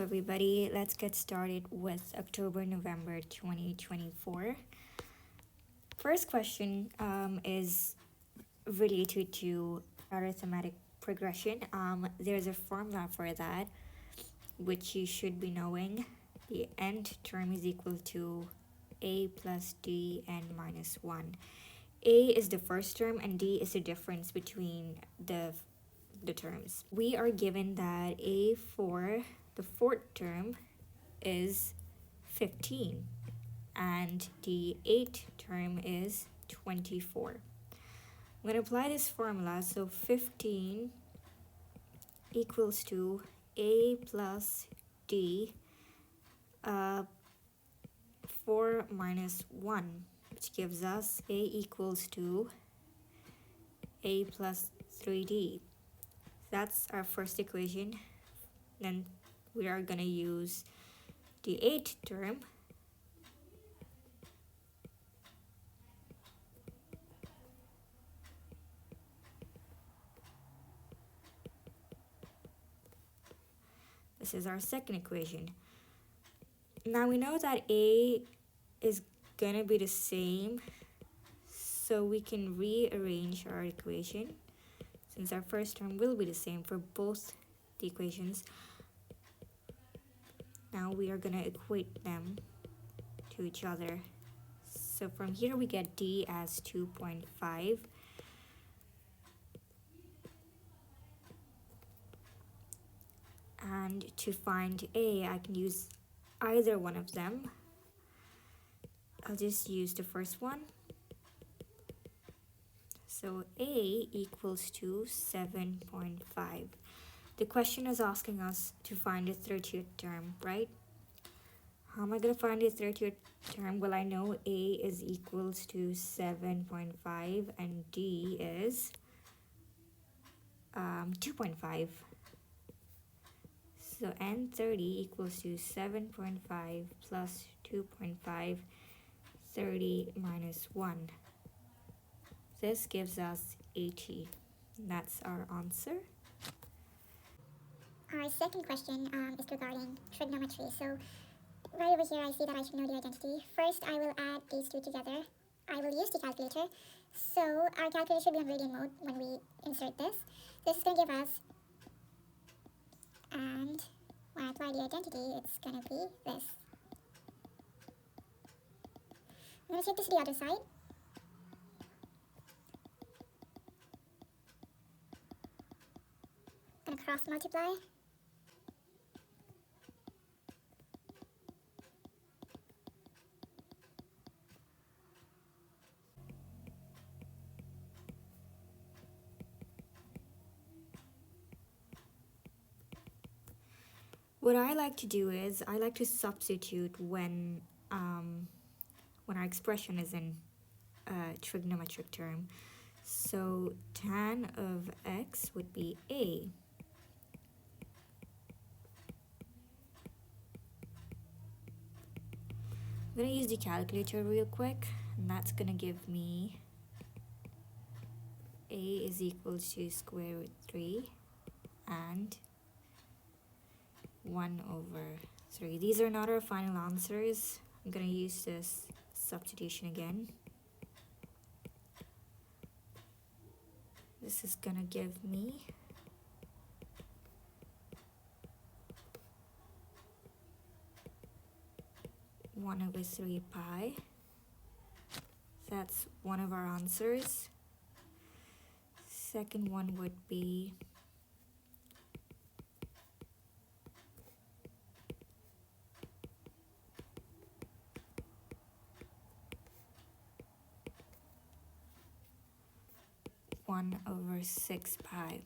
everybody. Let's get started with October November 2024. First question is related to arithmetic progression. There's a formula for that, which you should be knowing. The nth term is equal to a plus d n minus 1. A is the first term and d is the difference between the terms. We are given that a for the fourth term is 15 and the eighth term is 24. I'm going to apply this formula. So 15 equals to a plus d 4 minus 1, which gives us a equals to a plus 3d. That's our first equation. Then we are going to use the eighth term. This is our second equation. Now we know that a is going to be the same, so we can rearrange our equation since our first term will be the same for both the equations. Now we are going to equate them to each other. So from here we get d as 2.5. And to find a, I can use either one of them. I'll just use the first one. So a equals to 7.5. The question is asking us to find the 30th term, right? How am I going to find the 30th term? Well, I know a is equals to 7.5 and d is 2.5. So n30 equals to 7.5 plus 2.5, 30 minus 1. This gives us 80. That's our answer. Our second question is regarding trigonometry. So right over here I see that I should know the identity. First I will add these two together. I will use the calculator. So our calculator should be on radian mode when we insert this. This is going to give us, and when I apply the identity it's going to be this. I'm going to take this to the other side. I'm going to cross multiply. What I like to do is I like to substitute when our expression is in a trigonometric term. So tan of x would be a. I'm going to use the calculator real quick, and that's going to give me a is equal to square root 3 and 1 over 3. These are not our final answers. I'm going to use this substitution again. This is going to give me one over 3 pi. That's one of our answers. Second one would be one over 6 pi.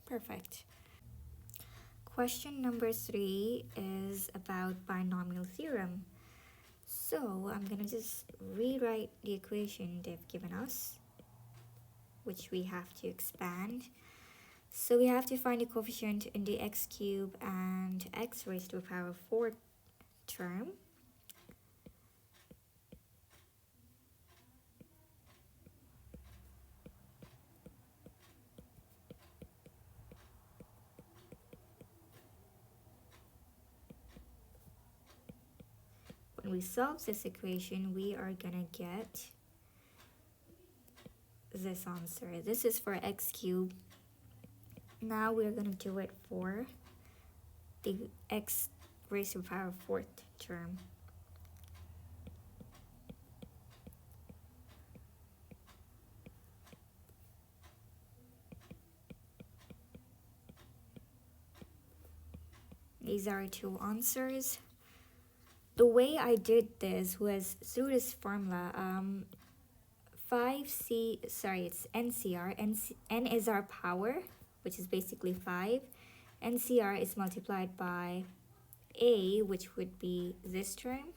Perfect. Question number 3 is about binomial theorem. So I'm going to just rewrite the equation they've given us, which we have to expand. So we have to find the coefficient in the x cube and x raised to the power 4 term. we solve this equation, we are gonna get this answer. This is for x cubed. Now we're gonna do it for the x raised to the power fourth term. These are two answers. The way I did this was through this formula. 5c, sorry, it's NCR. N is our power, which is basically 5. NCR is multiplied by A, which would be this term.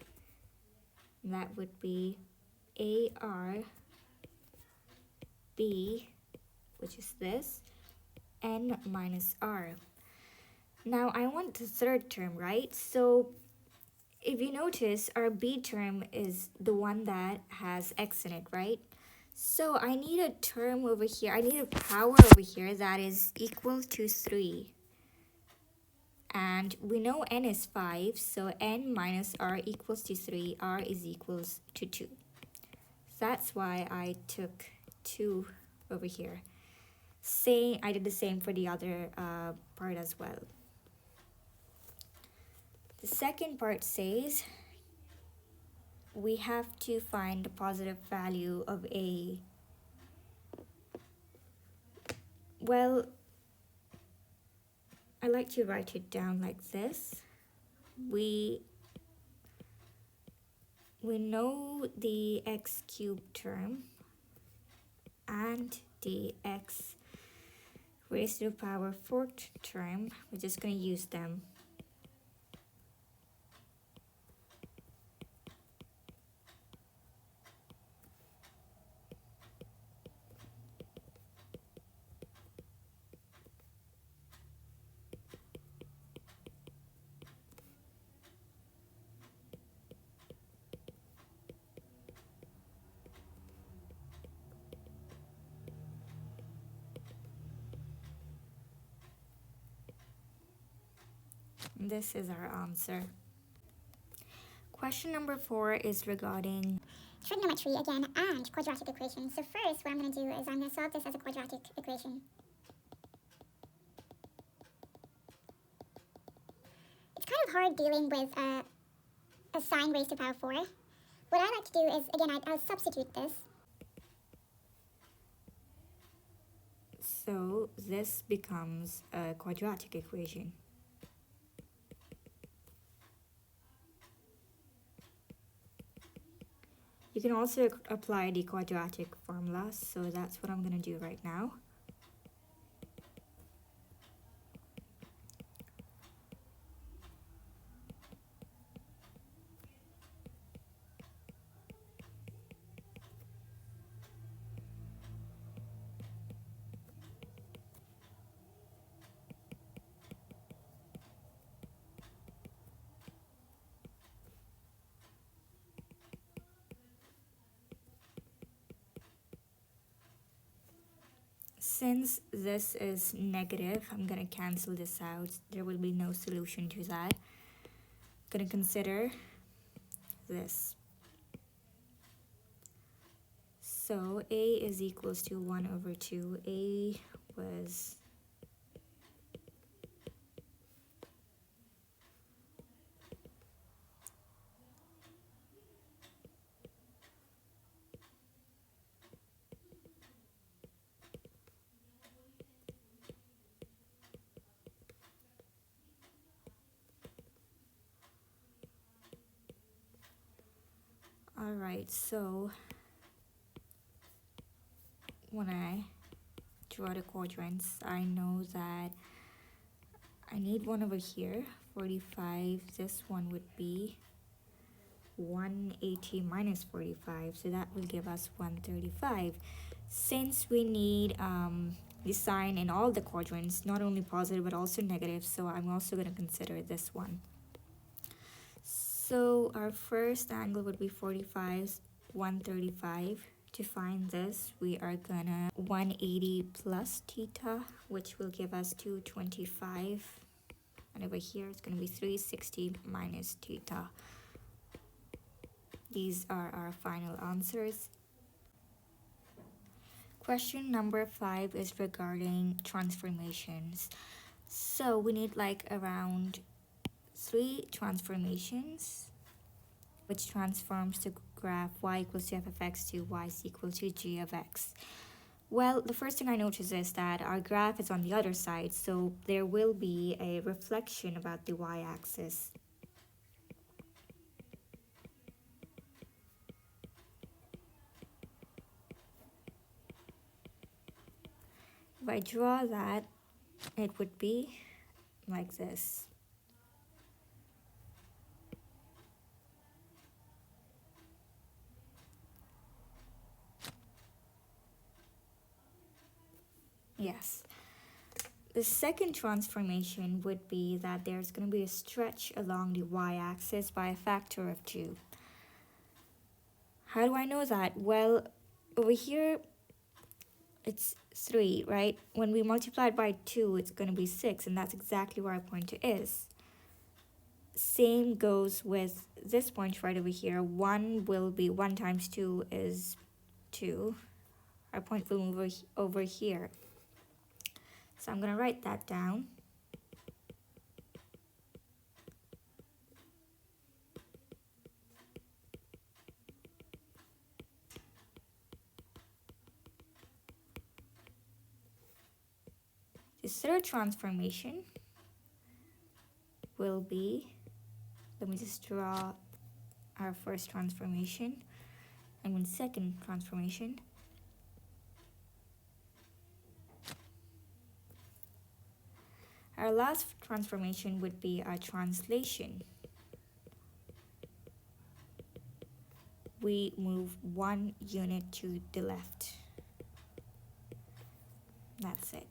That would be AR B, which is this, N minus R. Now I want the third term, right? So if you notice, our B term is the one that has x in it, right? So I need a term over here. I need a power over here that is equal to 3. And we know n is 5, so n minus r equals to 3. R is equals to 2. That's why I took 2 over here. I did the same for the other part as well. The second part says we have to find the positive value of A. Well, I like to write it down like this. We know the x cubed term and the x raised to the power fourth term. We're just going to use them. This is our answer. Question number 4 is regarding trigonometry again and quadratic equations. So first what I'm going to do is I'm going to solve this as a quadratic equation. It's kind of hard dealing with a sine raised to power 4. What I like to do is, again, I'll substitute this. So this becomes a quadratic equation. You can also apply the quadratic formula, so that's what I'm going to do right now. Since this is negative, I'm going to cancel this out. There will be no solution to that. I'm going to consider this. So A is equals to 1 over 2. A was alright, so when I draw the quadrants, I know that I need one over here, 45. This one would be 180 minus 45, so that will give us 135. Since we need the sign in all the quadrants, not only positive but also negative, so I'm also going to consider this one. So our first angle would be 45, 135. To find this, we are gonna 180 plus theta, which will give us 225. And over here, it's gonna be 360 minus theta. These are our final answers. Question number 5 is regarding transformations. So we need like around 3 transformations, which transforms the graph y equals to f of x to y is equal to g of x. Well, the first thing I notice is that our graph is on the other side, so there will be a reflection about the y-axis. If I draw that, it would be like this. Yes. The second transformation would be that there's going to be a stretch along the y-axis by a factor of 2. How do I know that? Well, over here, it's 3, right? When we multiply it by 2, it's going to be 6, and that's exactly where our pointer is. Same goes with this point right over here. 1 will be 1 times 2 is 2. Our point will move over here. So I'm going to write that down. The third transformation will be, let me just draw our first transformation and then second transformation. Our last transformation would be our translation. We move 1 unit to the left. That's it.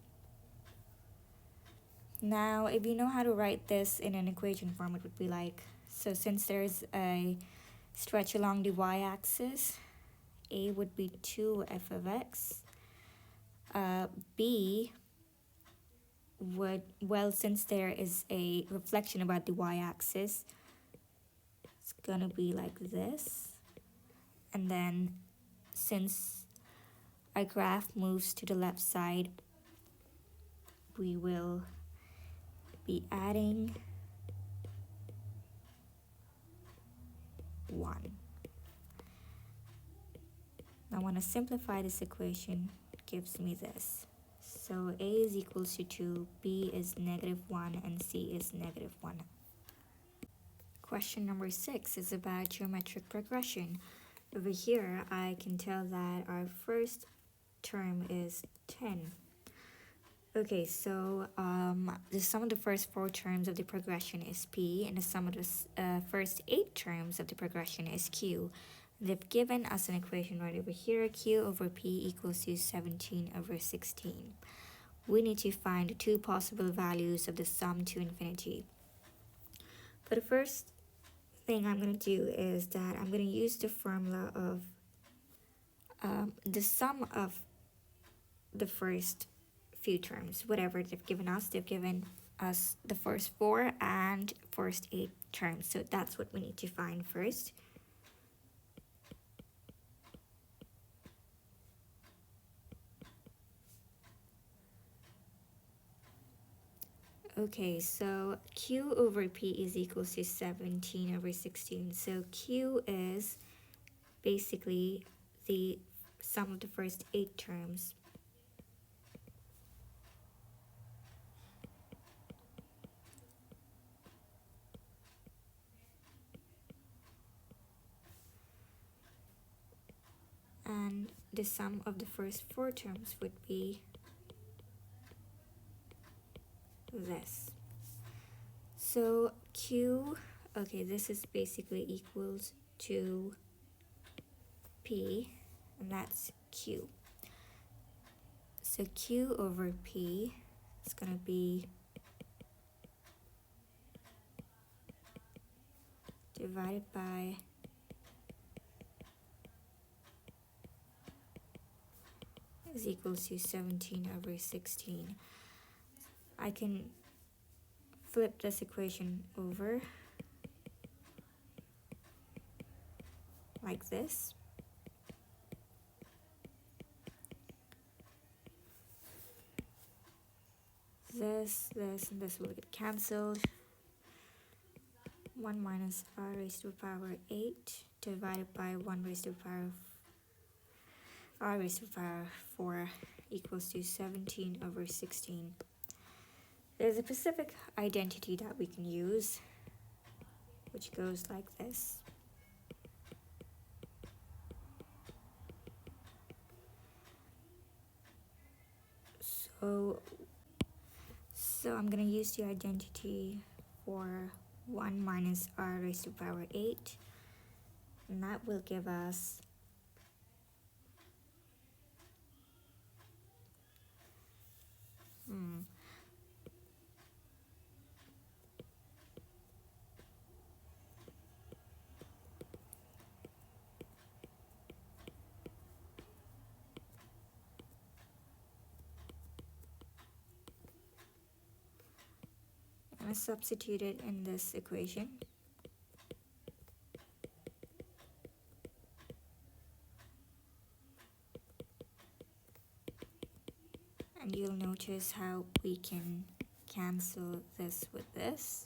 Now, if you know how to write this in an equation form, it would be like, so since there's a stretch along the y-axis, a would be 2f of x. B would, well, since there is a reflection about the y-axis, it's gonna be like this. And then since our graph moves to the left side, we will be adding 1. I want to simplify this equation. It gives me this. So a is equals to 2, b is -1, and c is -1. Question number 6 is about geometric progression. Over here, I can tell that our first term is 10. Okay, so the sum of the first 4 terms of the progression is p, and the sum of the first 8 terms of the progression is q. They've given us an equation right over here, q over p equals to 17 over 16. We need to find the 2 possible values of the sum to infinity. For the first thing I'm going to do is that I'm going to use the formula of the sum of the first few terms, whatever they've given us. They've given us the first 4 and first 8 terms, so that's what we need to find first. Okay, so q over p is equals to 17 over 16. So q is basically the sum of the first 8 terms. And the sum of the first 4 terms would be this. So q, okay, this is basically equals to p, and that's q. So q over p is going to be divided by is equals to 17 over 16. I can flip this equation over. like this. This, and this will get cancelled. 1 minus r raised to the power 8 divided by 1 raised to the power r raised to the power 4 equals to 17 over 16. There's a specific identity that we can use, which goes like this. So I'm going to use the identity for 1 minus r raised to the power 8, and that will give us I'm going to substitute it in this equation. And you'll notice how we can cancel this with this.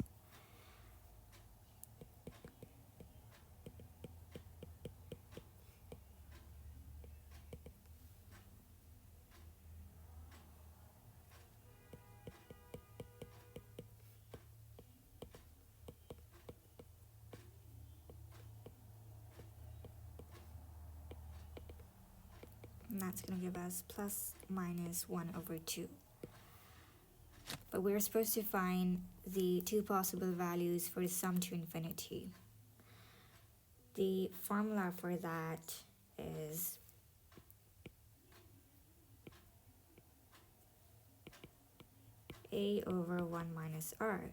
And that's going to give us plus minus 1 over 2. But we're supposed to find the two possible values for the sum to infinity. The formula for that is a over 1 minus r.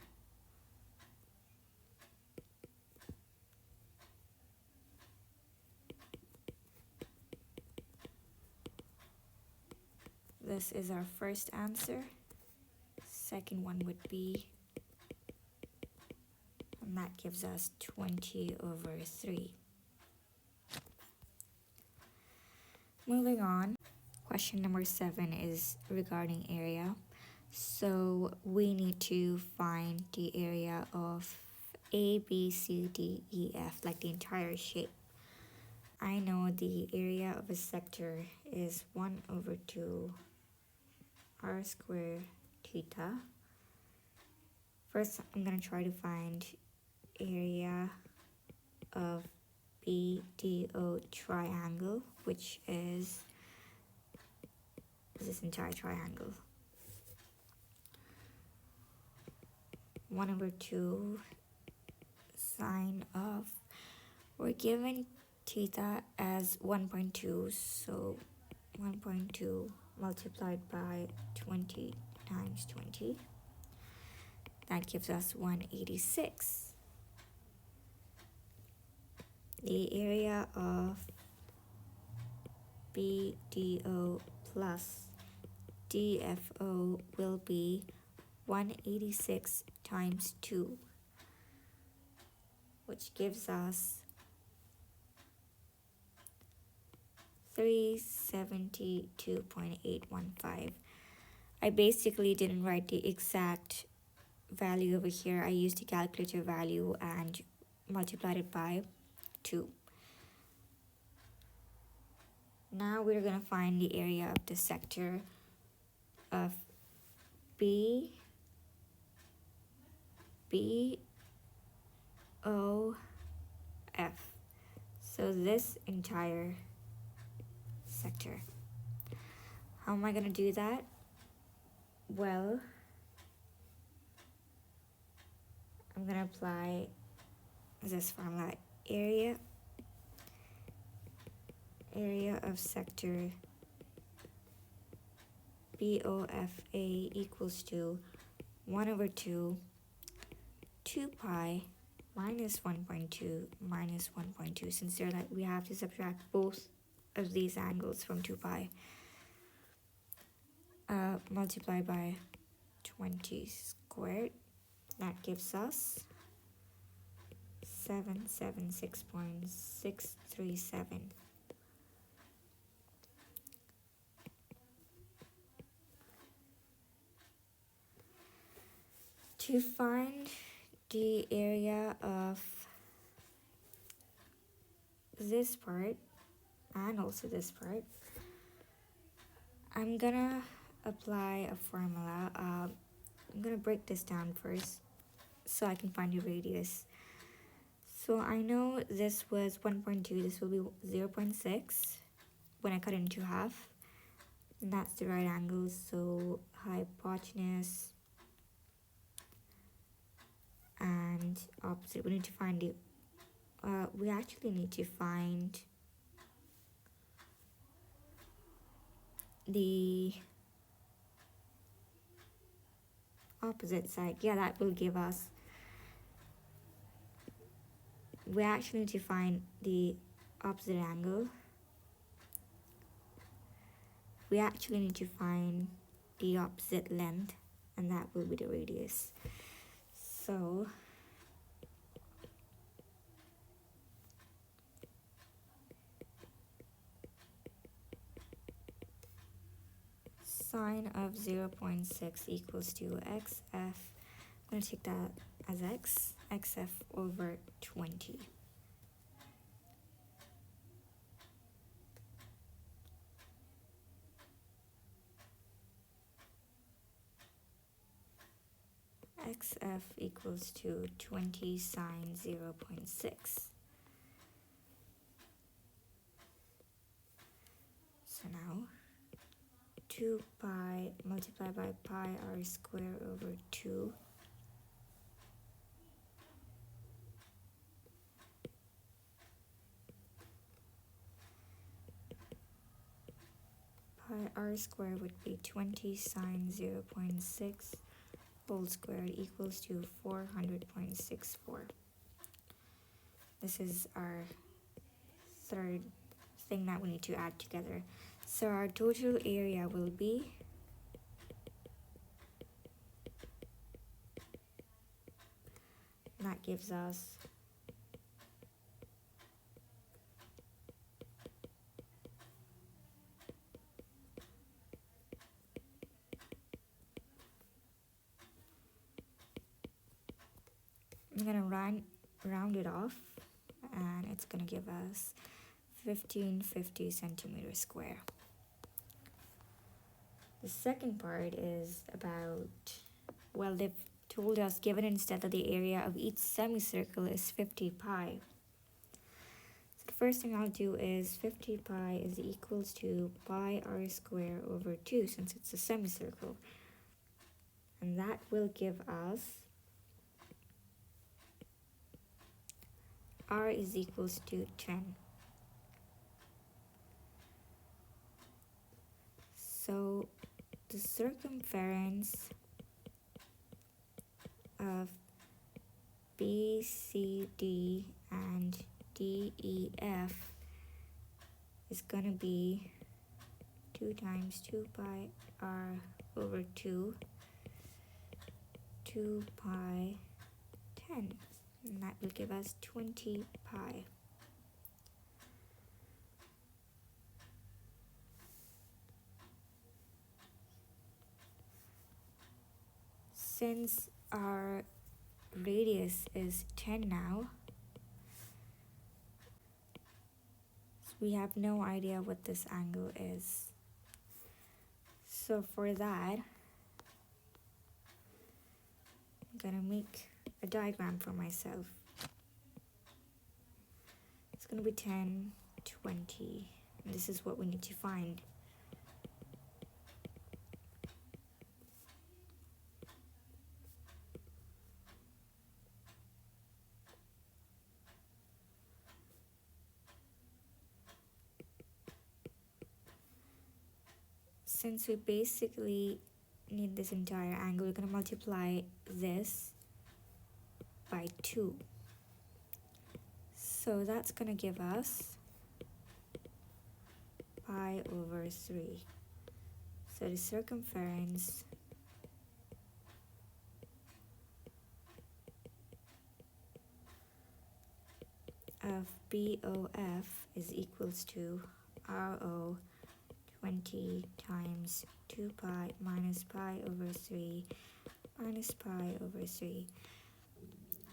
This is our first answer. Second one would be, and that gives us 20 over 3. Moving on, question number 7 is regarding area. So we need to find the area of A, B, C, D, E, F, like the entire shape. I know the area of a sector is 1 over 2 r squared theta. First, I'm going to try to find area of BDO triangle, which is this entire triangle. 1 over 2 sine of, we're given theta as 1.2, so 1.2 multiplied by 20 times 20. That gives us 186. The area of BDO plus DFO will be 186 times 2, which gives us 372.815. I basically didn't write the exact value over here. I used the calculator value and multiplied it by 2. Now we're going to find the area of the sector of BOF. So this entire sector. How am I going to do that? Well, I'm going to apply this formula. Area of sector BOFA equals to 1 over 2 pi minus 1.2 minus 1.2. Since they're like, we have to subtract both of these angles from 2 pi. Multiply by 20 squared. That gives us 776.637. To find the area of this part and also this part, I'm gonna apply a formula. I'm gonna break this down first so I can find the radius. So I know this was 1.2, this will be 0.6 when I cut it into half. And that's the right angle, so hypotenuse and opposite. We need to find the, we actually need to find the opposite side. Yeah, that will give us, we actually need to find the opposite angle. We actually need to find the opposite length, and that will be the radius. So sine of 0.6 equals to xf. I'm going to take that as xf over 20. xf equals to 20 sine 0.6. So now 2 pi multiplied by pi r squared over 2 pi r squared would be 20 sine 0.6 whole squared equals to 400.64. This is our third thing that we need to add together. So our total area will be that gives us I'm gonna round it off, and it's gonna give us 1550 centimeters square. The second part is about, well, they've told us given instead that the area of each semicircle is 50 pi. So the first thing I'll do is 50 pi is equals to pi r squared over 2, since it's a semicircle. And that will give us r is equals to 10. So the circumference of BCD and DEF is gonna be 2 times 2 pi r over 2 pi 10, and that will give us 20 pi. Since our radius is 10 now, we have no idea what this angle is. So for that, I'm gonna make a diagram for myself. It's gonna be 10, 20, and this is what we need to find. Since we basically need this entire angle, we're going to multiply this by 2. So that's going to give us pi over 3. So the circumference of BOF is equals to RO 20 times 2 pi minus pi over 3 minus pi over 3.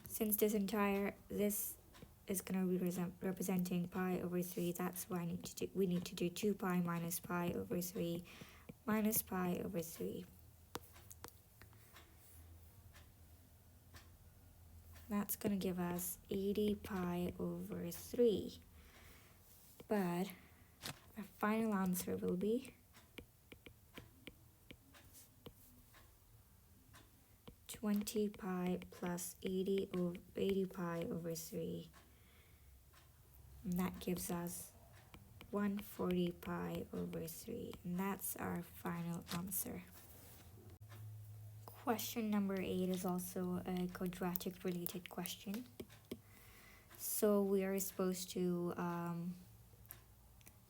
Since this is going to be representing pi over 3, that's why we need to do 2 pi minus pi over 3 minus pi over 3. That's going to give us 80 pi over 3. But our final answer will be 20 pi plus 80 pi over 3. And that gives us 140 pi over 3. And that's our final answer. Question number 8 is also a quadratic related question. So we are supposed to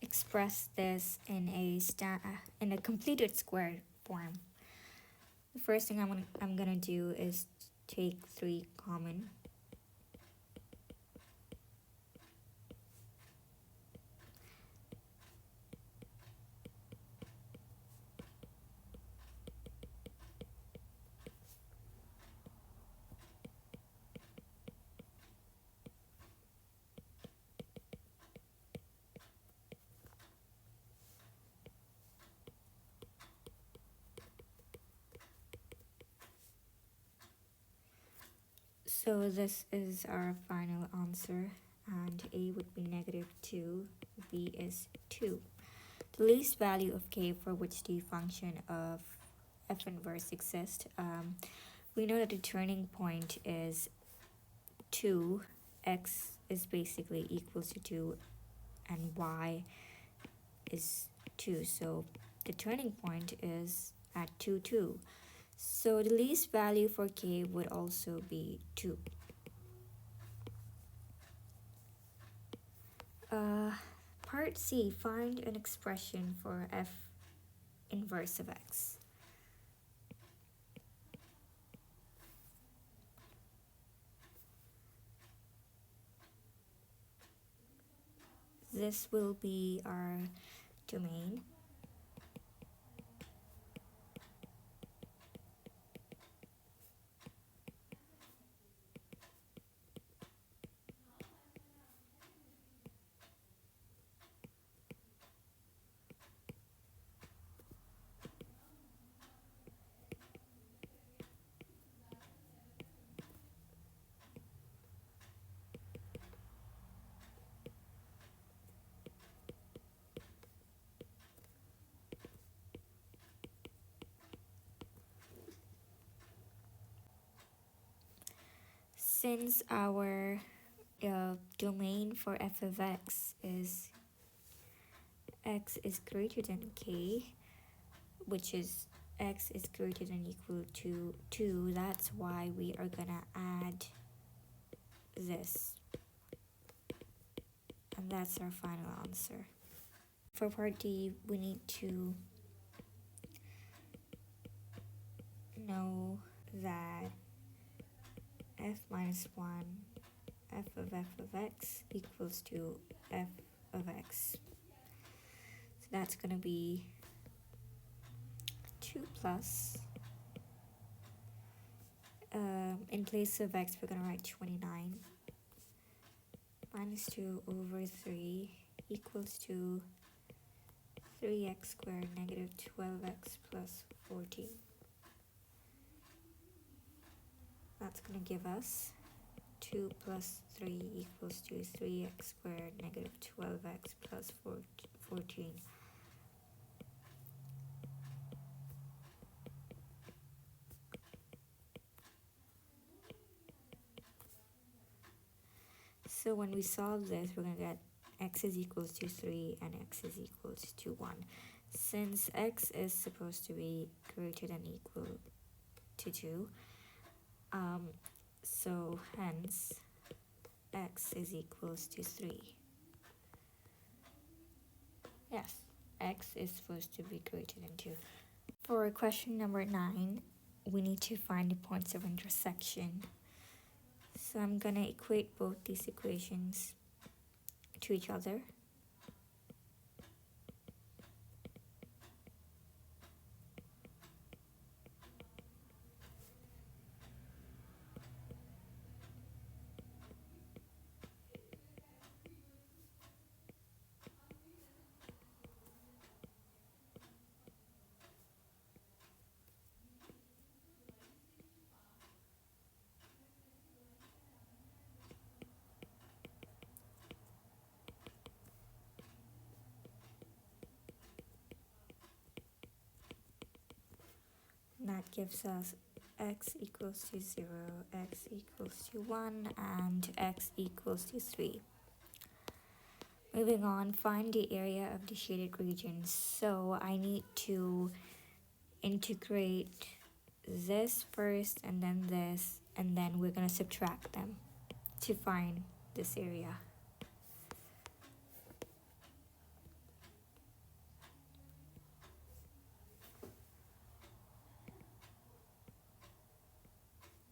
express this in a completed square form. The first thing I'm gonna do is take 3 common. So this is our final answer, and A would be -2, B is 2. The least value of k for which the function of f inverse exists, we know that the turning point is 2, x is basically equals to 2, and y is 2, so the turning point is at 2, 2. So the least value for k would also be 2. Part C, find an expression for f inverse of x. This will be our domain. Since our domain for f of x is greater than k, which is x is greater than equal to 2, that's why we are gonna add this. And that's our final answer. For part D, we need to know that f minus 1 f of x equals to f of x. So that's going to be 2 plus, in place of x we're going to write 29, minus 2 over 3 equals to 3x squared negative 12x plus 14. That's going to give us 2 plus 3 equals to 3x squared negative 12x plus 14. So when we solve this, we're going to get x is equals to 3 and x is equals to 1. Since x is supposed to be greater than equal to 2, so hence x is equals to 3. Yes, x is supposed to be greater than 2. For question number 9, we need to find the points of intersection. So I'm gonna equate both these equations. to each other. That gives us x equals to 0, x equals to 1, and x equals to 3. Moving on, find the area of the shaded region. So I need to integrate this first and then this, and then we're going to subtract them to find this area.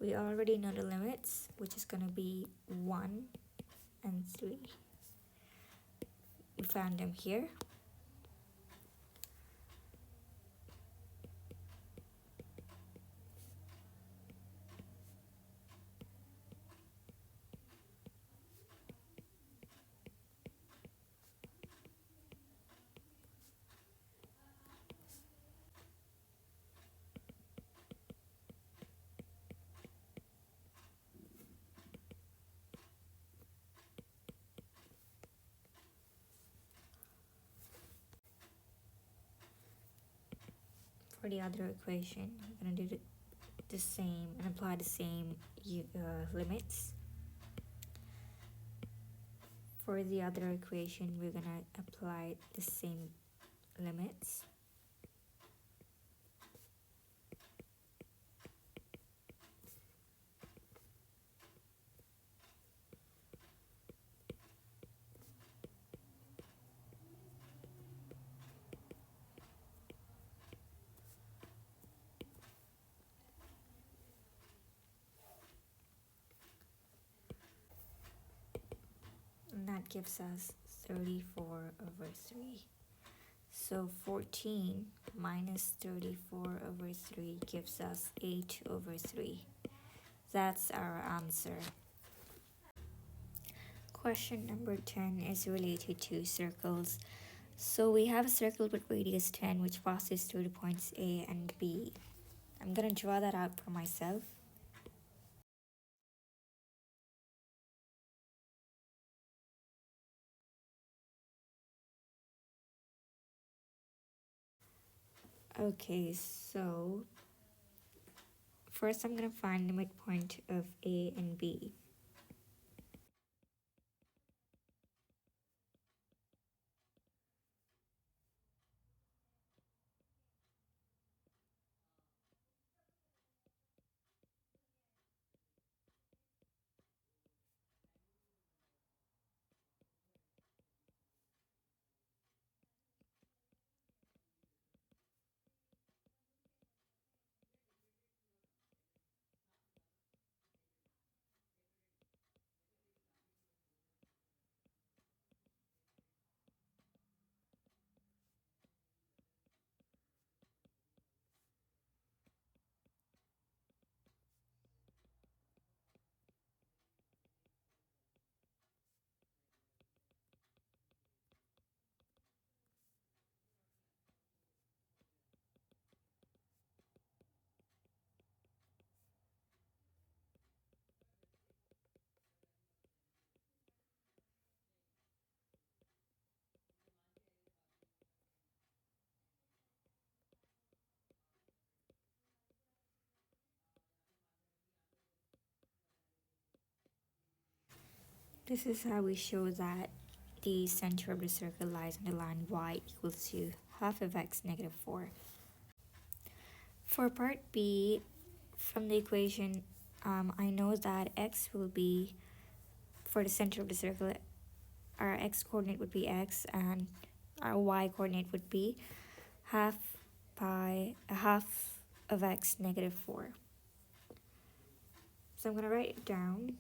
We already know the limits, which is going to be 1 and 3. We found them here. For the other equation, I'm going to do the same and apply the same limits. For the other equation, we're going to apply the same limits. And that gives us 34 over 3. So 14 minus 34 over 3 gives us 8 over 3. That's our answer. Question number 10 is related to circles. So we have a circle with radius 10 which passes through the points A and B. I'm going to draw that out for myself. Okay, so first I'm going to find the midpoint of A and B. This is how we show that the center of the circle lies on the line y equals to half of x negative 4. For part B, from the equation, I know that x will be, for the center of the circle, our x coordinate would be x and our y coordinate would be half of x negative 4. So I'm going to write it down.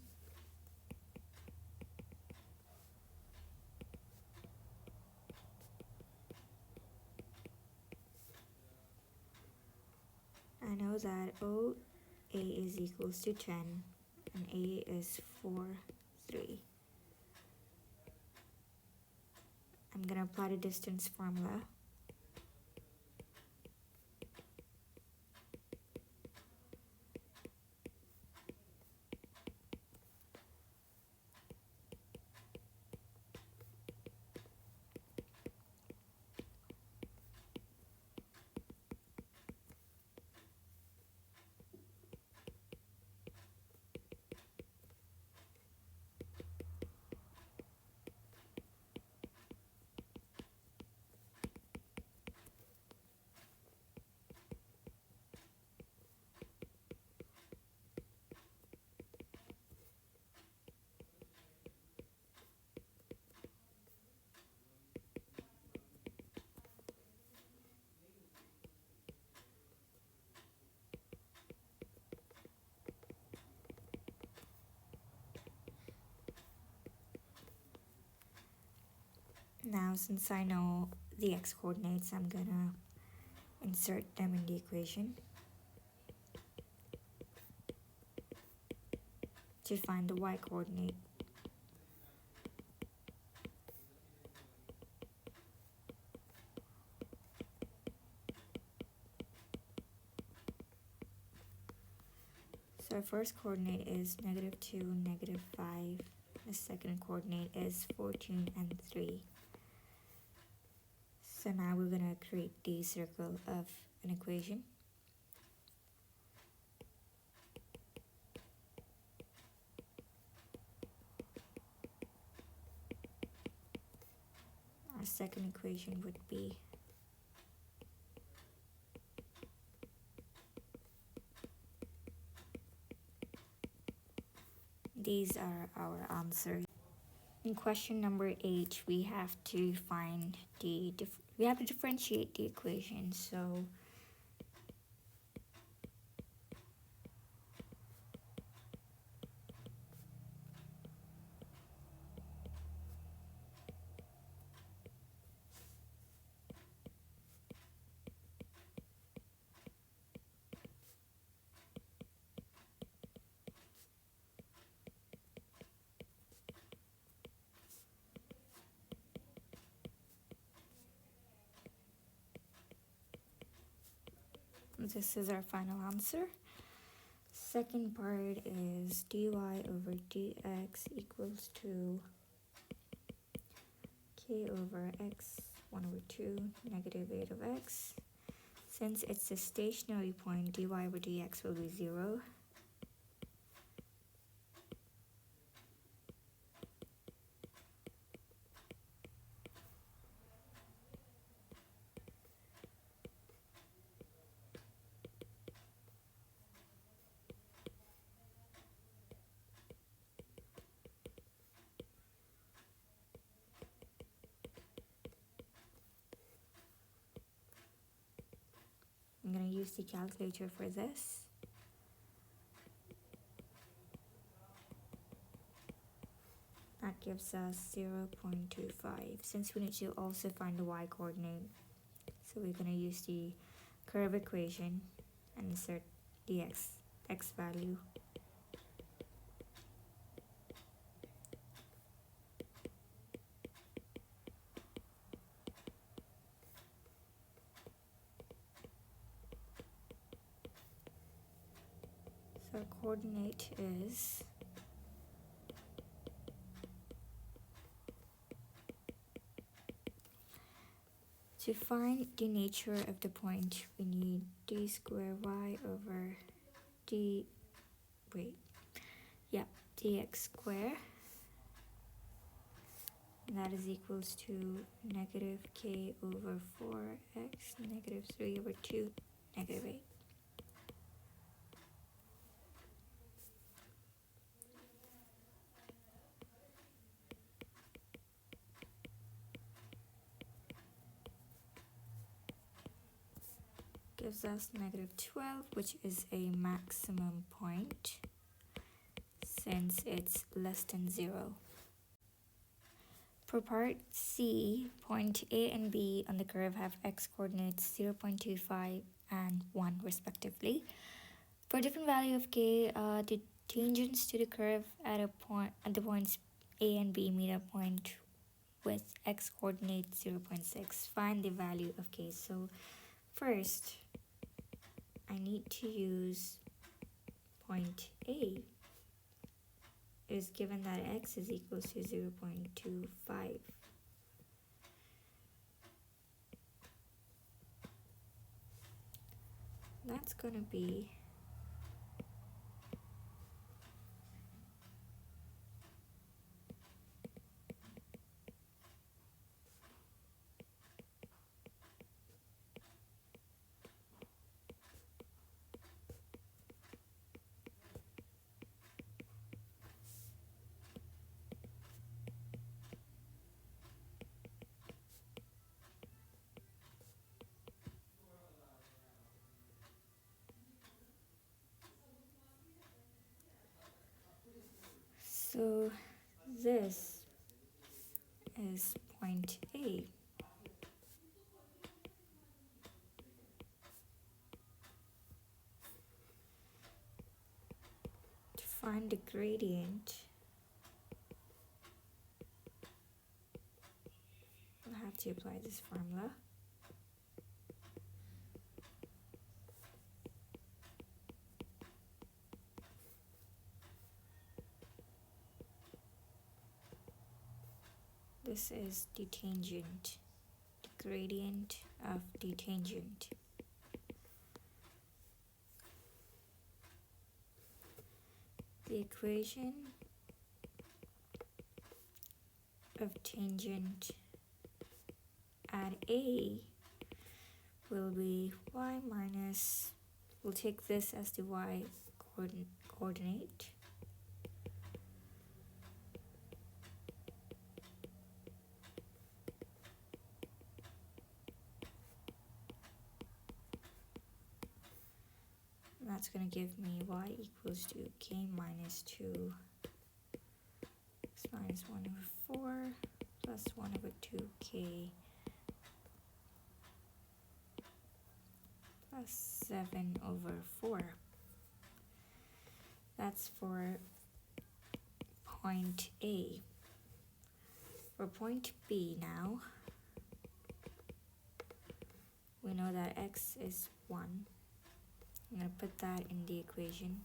that OA is equals to 10 and A is 4, 3. I'm gonna apply the distance formula. Now, since I know the x coordinates, I'm gonna insert them in the equation to find the y coordinate. So our first coordinate is -2, -5. The second coordinate is 14 and 3. So now we're gonna create the circle of an equation. Our second equation would be these are our answers. In question number 8, we have to find we have to differentiate the equation. So this is our final answer. Second part is dy over dx equals to k over x 1 over 2 -8 of x. Since it's a stationary point, dy over dx will be 0. I'm going to use the calculator for this. That gives us 0.25. Since we need to also find the y coordinate, so we're going to use the curve equation and insert the x value. So our coordinate is to find the nature of the point, we need d square y over dx square. And that is equals to -k over 4x, -3 over 2, -8. Gives us -12, which is a maximum point since it's less than 0. For part C, point A and B on the curve have x coordinates 0.25 and 1 respectively. For different value of k, the tangents to the curve at a point at the points A and B meet a point with x coordinate 0.6. Find the value of k. So first, I need to use point A. It is given that x is equals to 0.25. That's gonna be so this is point A. To find the gradient, I'll have to apply this formula. This is the tangent, the gradient of the tangent. The equation of tangent at A will be y minus, we'll take this as the y coordinate. That's going to give me y equals to k minus 2 x minus 1 over 4 plus 1 over 2k plus 7 over 4. That's for point A. For point B now, we know that x is 1. I'm going to put that in the equation.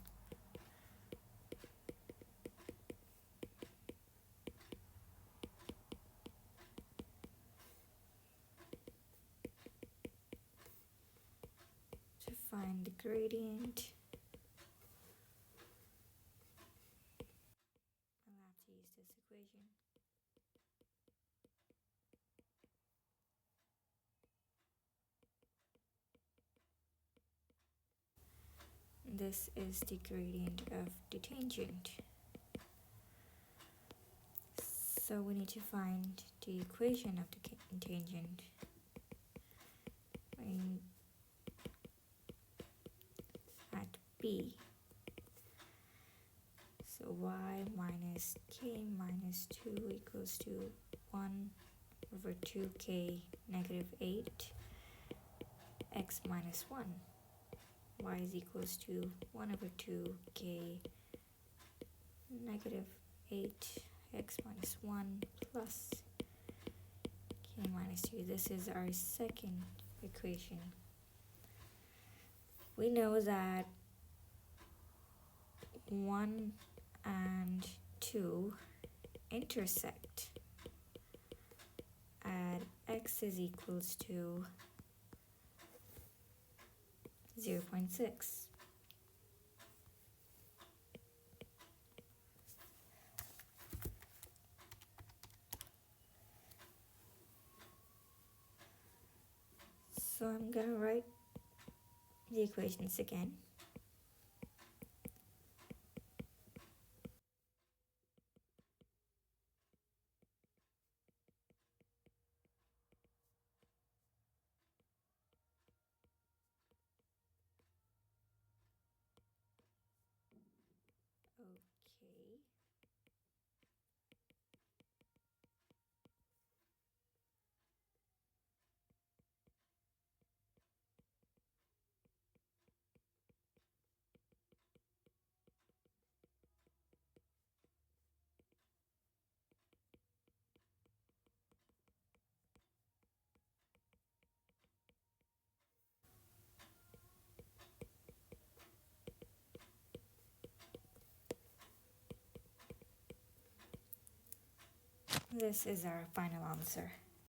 To find the gradient, I'll have to use this equation. This is the gradient of the tangent. So we need to find the equation of the tangent. At B. So y minus k minus 2 equals to 1 over 2k negative 8 x minus 1. Y is equals to 1 over 2k negative 8 x minus 1 plus k minus 2. This is our second equation. We know that 1 and 2 intersect at x is equals to 0.6. So I'm gonna write the equations again. Okay. This is our final answer.